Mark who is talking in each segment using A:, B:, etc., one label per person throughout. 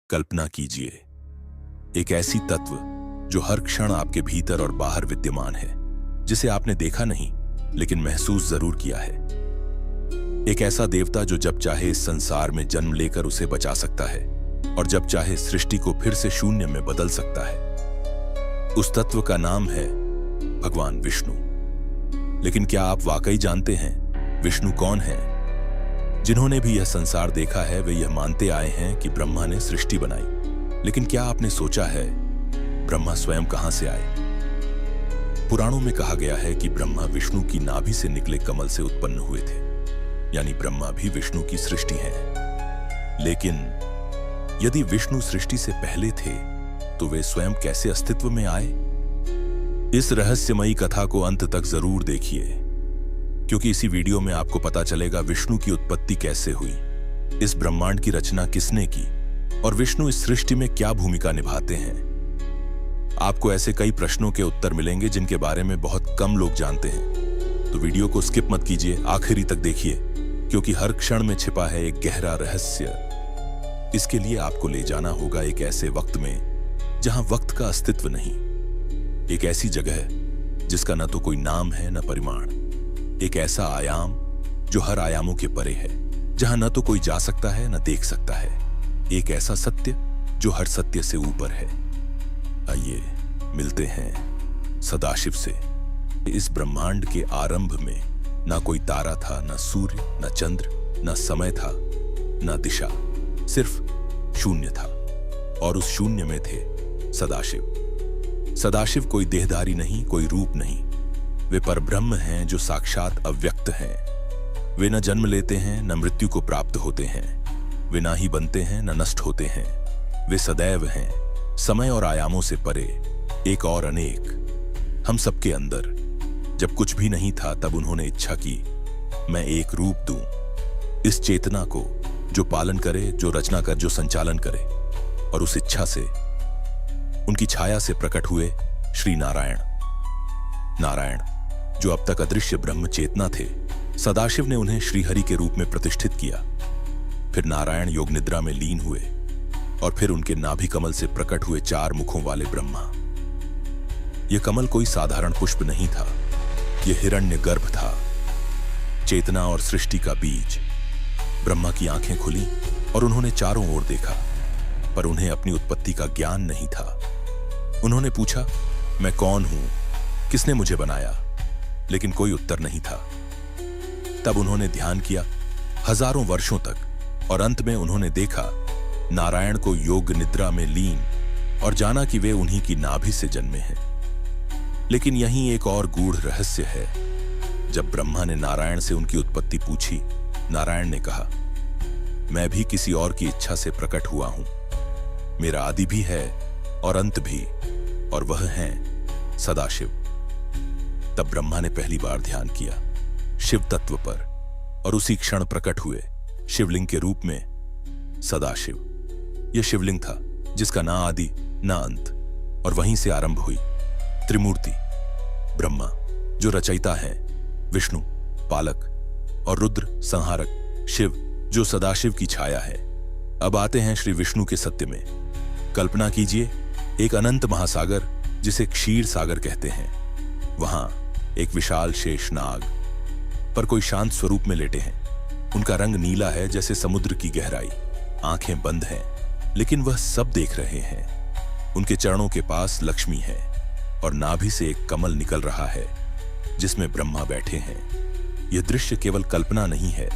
A: कल्पना कीजिए, एक ऐसी तत्व जो हर क्षण आपके भीतर और बाहर विद्यमान है, जिसे आपने देखा नहीं लेकिन महसूस जरूर किया है। एक ऐसा देवता जो जब चाहे इस संसार में जन्म लेकर उसे बचा सकता है और जब चाहे सृष्टि को फिर से शून्य में बदल सकता है। उस तत्व का नाम है भगवान विष्णु। लेकिन क्या आप वाकई जानते हैं विष्णु कौन है? जिन्होंने भी यह संसार देखा है वे यह मानते आए हैं कि ब्रह्मा ने सृष्टि बनाई। लेकिन क्या आपने सोचा है ब्रह्मा स्वयं कहां से आए? पुराणों में कहा गया है कि ब्रह्मा विष्णु की नाभि से निकले कमल से उत्पन्न हुए थे, यानी ब्रह्मा भी विष्णु की सृष्टि है। लेकिन यदि विष्णु सृष्टि से पहले थे तो वे स्वयं कैसे अस्तित्व में आए? इस रहस्यमयी कथा को अंत तक जरूर देखिए, क्योंकि इसी वीडियो में आपको पता चलेगा विष्णु की उत्पत्ति कैसे हुई, इस ब्रह्मांड की रचना किसने की और विष्णु इस सृष्टि में क्या भूमिका निभाते हैं। आपको ऐसे कई प्रश्नों के उत्तर मिलेंगे जिनके बारे में बहुत कम लोग जानते हैं। तो वीडियो को स्किप मत कीजिए, आखिरी तक देखिए, क्योंकि हर क्षण में छिपा है एक गहरा रहस्य। इसके लिए आपको ले जाना होगा एक ऐसे वक्त में जहां वक्त का अस्तित्व नहीं, एक ऐसी जगह जिसका न तो कोई नाम है न परिमाण, एक ऐसा आयाम जो हर आयामों के परे है, जहां न तो कोई जा सकता है न देख सकता है, एक ऐसा सत्य जो हर सत्य से ऊपर है। आइए मिलते हैं सदाशिव से। इस ब्रह्मांड के आरंभ में ना कोई तारा था, ना सूर्य, ना चंद्र, ना समय था, ना दिशा, सिर्फ शून्य था। और उस शून्य में थे सदाशिव। सदाशिव कोई देहधारी नहीं, कोई रूप नहीं, वे परब्रह्म हैं जो साक्षात अव्यक्त हैं। वे न जन्म लेते हैं न मृत्यु को प्राप्त होते हैं, वे ना ही बनते हैं न नष्ट होते हैं। वे सदैव हैं, समय और आयामों से परे, एक और अनेक, हम सबके अंदर। जब कुछ भी नहीं था तब उन्होंने इच्छा की मैं एक रूप दूं, इस चेतना को जो पालन करे, जो रचना कर, जो संचालन करे। और उस इच्छा से, उनकी छाया से प्रकट हुए श्री नारायण। नारायण जो अब तक अदृश्य ब्रह्म चेतना थे, सदाशिव ने उन्हें श्रीहरि के रूप में प्रतिष्ठित किया। फिर नारायण योग निद्रा में लीन हुए और फिर उनके नाभि कमल से प्रकट हुए 4 मुखों वाले ब्रह्मा। यह कमल कोई साधारण पुष्प नहीं था, यह हिरण्य गर्भ था, चेतना और सृष्टि का बीज। ब्रह्मा की आंखें खुली और उन्होंने चारों ओर देखा, पर उन्हें अपनी उत्पत्ति का ज्ञान नहीं था। उन्होंने पूछा मैं कौन हूं, किसने मुझे बनाया? लेकिन कोई उत्तर नहीं था। तब उन्होंने ध्यान किया हजारों वर्षों तक, और अंत में उन्होंने देखा नारायण को योग निद्रा में लीन और जाना कि वे उन्हीं की नाभि से जन्मे हैं। लेकिन यहीं एक और गूढ़ रहस्य है। जब ब्रह्मा ने नारायण से उनकी उत्पत्ति पूछी, नारायण ने कहा मैं भी किसी और की इच्छा से प्रकट हुआ हूं, मेरा आदि भी है और अंत भी, और वह है सदाशिव। तब ब्रह्मा ने पहली बार ध्यान किया शिव तत्व पर, और उसी क्षण प्रकट हुए शिवलिंग के रूप में सदाशिव। यह शिवलिंग था जिसका ना आदि ना अंत, और वहीं से आरंभ हुई त्रिमूर्ति। ब्रह्मा जो रचयिता है, विष्णु पालक और रुद्र संहारक, शिव जो सदाशिव की छाया है। अब आते हैं श्री विष्णु के सत्य में। कल्पना कीजिए एक अनंत महासागर जिसे क्षीर सागर कहते हैं। वहां एक विशाल शेषनाग पर कोई शांत स्वरूप में लेटे हैं। उनका रंग नीला है जैसे समुद्र की गहराई, आंखें बंद हैं लेकिन वह सब देख रहे हैं। उनके चरणों के पास लक्ष्मी है और नाभि से एक कमल निकल रहा है जिसमें ब्रह्मा बैठे हैं। यह दृश्य केवल कल्पना नहीं है,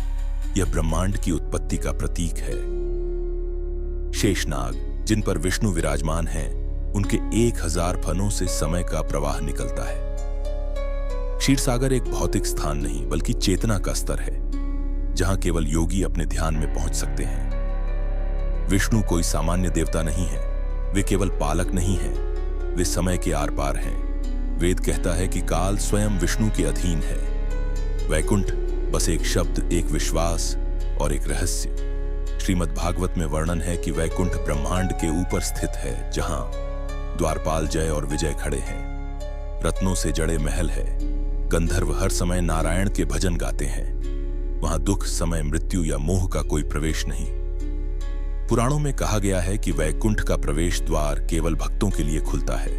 A: यह ब्रह्मांड की उत्पत्ति का प्रतीक है। शेषनाग जिन पर विष्णु विराजमान हैं, उनके 1000 फनों से समय का प्रवाह निकलता है। क्षीरसागर एक भौतिक स्थान नहीं बल्कि चेतना का स्तर है, जहां केवल योगी अपने ध्यान में पहुंच सकते हैं। विष्णु कोई सामान्य देवता नहीं है, वे केवल पालक नहीं हैं, वे समय के आर पार हैं। वेद कहता है कि काल स्वयं विष्णु के अधीन है। वैकुंठ बस एक शब्द, एक विश्वास और एक रहस्य। श्रीमद् भागवत में वर्णन है कि वैकुंठ ब्रह्मांड के ऊपर स्थित है, जहां द्वारपाल जय और विजय खड़े हैं। रत्नों से जड़े महल है, गंधर्व हर समय नारायण के भजन गाते हैं। वहां दुख, समय, मृत्यु या मोह का कोई प्रवेश नहीं। पुराणों में कहा गया है कि वैकुंठ का प्रवेश द्वार केवल भक्तों के लिए खुलता है।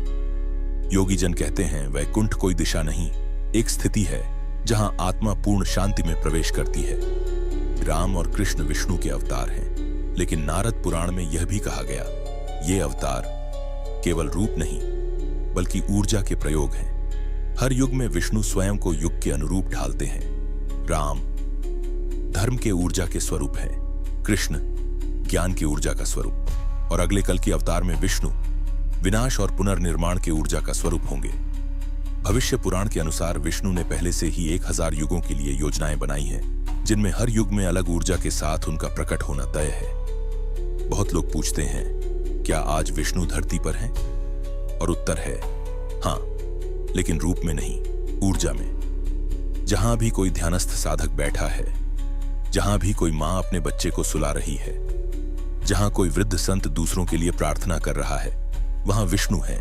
A: योगी जन कहते हैं वैकुंठ कोई दिशा नहीं, एक स्थिति है जहां आत्मा पूर्ण शांति में प्रवेश करती है। राम और कृष्ण विष्णु के अवतार हैं, लेकिन नारद पुराण में यह भी कहा गया ये अवतार केवल रूप नहीं बल्कि ऊर्जा के प्रयोग हैं। हर युग में विष्णु स्वयं को युग के अनुरूप ढालते हैं। राम धर्म के ऊर्जा के स्वरूप हैं, कृष्ण ज्ञान की ऊर्जा का स्वरूप, और अगले कल के अवतार में विष्णु विनाश और पुनर्निर्माण के ऊर्जा का स्वरूप होंगे। भविष्य पुराण के अनुसार विष्णु ने पहले से ही 1000 युगों के लिए योजनाएं बनाई हैं, जिनमें हर युग में अलग ऊर्जा के साथ उनका प्रकट होना तय है। बहुत लोग पूछते हैं क्या आज विष्णु धरती पर हैं? और उत्तर है हां, लेकिन रूप में नहीं, ऊर्जा में। जहां भी कोई ध्यानस्थ साधक बैठा है, जहां भी कोई मां अपने बच्चे को सुला रही है, जहां कोई वृद्ध संत दूसरों के लिए प्रार्थना कर रहा है, वहां विष्णु है।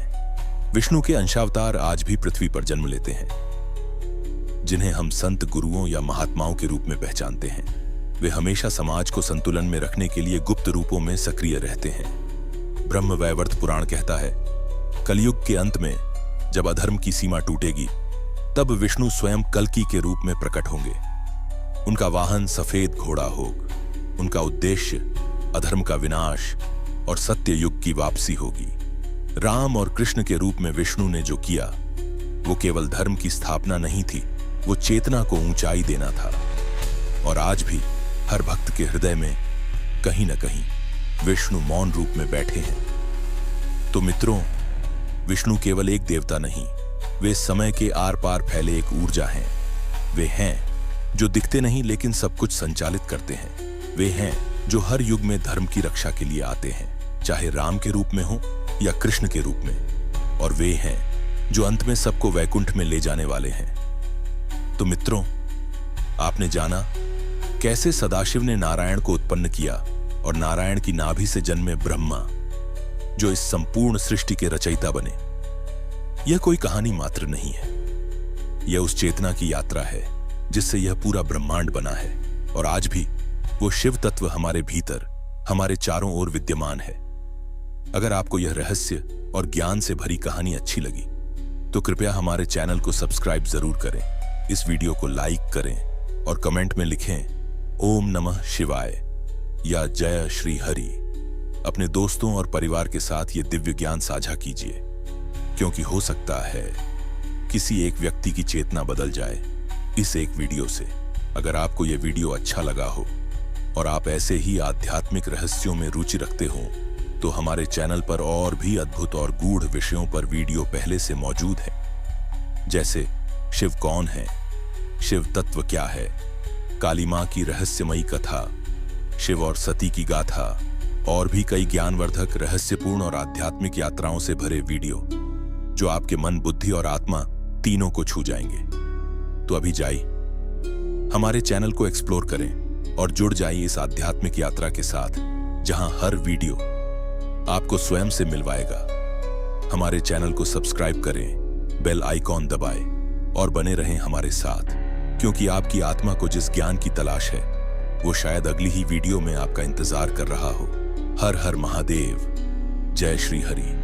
A: विष्णु के अंशावतार आज भी पृथ्वी पर जन्म लेते हैं, जिन्हें हम संत, गुरुओं या महात्माओं के रूप में पहचानते हैं। वे हमेशा समाज को संतुलन में रखने के लिए गुप्त रूपों में सक्रिय रहते हैं। ब्रह्मवैवर्त पुराण कहता है कलयुग के अंत में जब अधर्म की सीमा टूटेगी, तब विष्णु स्वयं कल्कि के रूप में प्रकट होंगे। उनका वाहन सफेद घोड़ा होगा। उनका उद्देश्य अधर्म का विनाश और सत्य युग की वापसी होगी। राम और कृष्ण के रूप में विष्णु ने जो किया वो केवल धर्म की स्थापना नहीं थी, वो चेतना को ऊंचाई देना था। और आज भी हर भक्त के हृदय में कहीं न कहीं विष्णु मौन रूप में बैठे हैं। तो मित्रों, विष्णु केवल एक देवता नहीं, वे समय के आर पार फैले एक ऊर्जा हैं। वे हैं जो दिखते नहीं लेकिन सब कुछ संचालित करते हैं। वे हैं जो हर युग में धर्म की रक्षा के लिए आते हैं, चाहे राम के रूप में हो या कृष्ण के रूप में। और वे हैं जो अंत में सबको वैकुंठ में ले जाने वाले हैं। तो मित्रों, आपने जाना कैसे सदाशिव ने नारायण को उत्पन्न किया और नारायण की नाभि से जन्मे ब्रह्मा जो इस संपूर्ण सृष्टि के रचयिता बने। यह कोई कहानी मात्र नहीं है, यह उस चेतना की यात्रा है जिससे यह पूरा ब्रह्मांड बना है। और आज भी वो शिव तत्व हमारे भीतर, हमारे चारों ओर विद्यमान है। अगर आपको यह रहस्य और ज्ञान से भरी कहानी अच्छी लगी तो कृपया हमारे चैनल को सब्सक्राइब जरूर करें, इस वीडियो को लाइक करें और कमेंट में लिखें ओम नमः शिवाय या जय श्री हरि। अपने दोस्तों और परिवार के साथ ये दिव्य ज्ञान साझा कीजिए, क्योंकि हो सकता है किसी एक व्यक्ति की चेतना बदल जाए इस एक वीडियो से। अगर आपको यह वीडियो अच्छा लगा हो और आप ऐसे ही आध्यात्मिक रहस्यों में रुचि रखते हो तो हमारे चैनल पर और भी अद्भुत और गूढ़ विषयों पर वीडियो पहले से मौजूद है, जैसे शिव कौन है, शिव तत्व क्या है, काली मां की रहस्यमयी कथा, शिव और सती की गाथा, और भी कई ज्ञानवर्धक, रहस्यपूर्ण और आध्यात्मिक यात्राओं से भरे वीडियो जो आपके मन, बुद्धि और आत्मा तीनों को छू जाएंगे। तो अभी जाइए, हमारे चैनल को एक्सप्लोर करें और जुड़ जाइए इस आध्यात्मिक यात्रा के साथ, जहां हर वीडियो आपको स्वयं से मिलवाएगा। हमारे चैनल को सब्सक्राइब करें, बेल आइकॉन दबाएं और बने रहें हमारे साथ, क्योंकि आपकी आत्मा को जिस ज्ञान की तलाश है वो शायद अगली ही वीडियो में आपका इंतजार कर रहा हो। हर हर महादेव, जय श्री हरि।